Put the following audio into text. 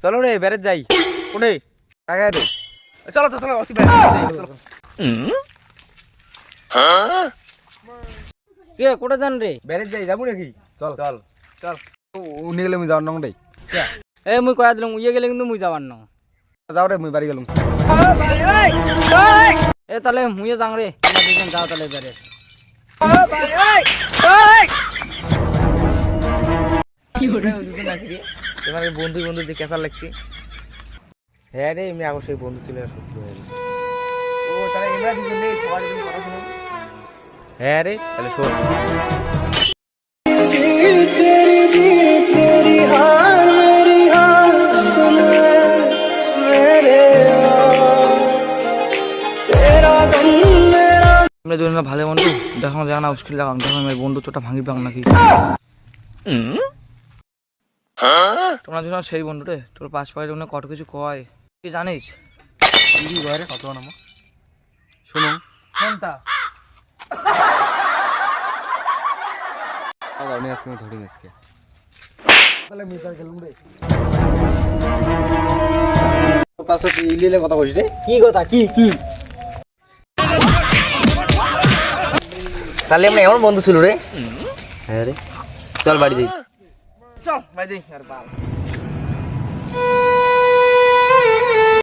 চলো রে বেড়ে যাই। কোনে কাকা রে চলো তো চলো অতি বেড়ে চলো কে কোটা যান রে? বেড়ে যাই যাবো নাকি? চল চল চল উনি গেলে মুই যাওয়ার নং রে। এ মুই কয়া দিলাম উইয়ে গেলে কিন্তু মুই যাবার ন। যাও রে মুই বাড়ি গেলাম। এ তাহলে মুইয়ে যাং রে, তোমরা দুজন যাও তাহলে বেরে। তোমার বন্ধু বন্ধু যে কেসার লাগছে। হ্যাঁ রে এমনি আগর সেই বন্ধু ছিল সত্যি হয়ে গেছে। ও তাহলে আমরা দুজন নেই সবার দুজন কথা শুনো। হ্যাঁ রে তাহলে শোন। আমরা দুজন ভালো বন্ধু দেখো জানা মুশকিল লাগাম দেখো আমার বন্ধু তোটা ভাঙি পাং নাকি। তোমরা দুজন সেই বন্ধু রে তোর পাশ পাশে জন্য কত কিছু কয় কি জানিস? দিদি ঘরে কত নাম শুনো কোনটা? দাদা উনি আজকে ধরি আজকে তাহলে মুই তার গেলাম রে। তোর পাশে ইলিলে কথা কইছ রে। কি কথা কি কি? তাহলে আমরা এমন বন্ধু ছিল রে। হ্যাঁ রে চল বাড়ি যাই। চল ভাই দেই আর বাল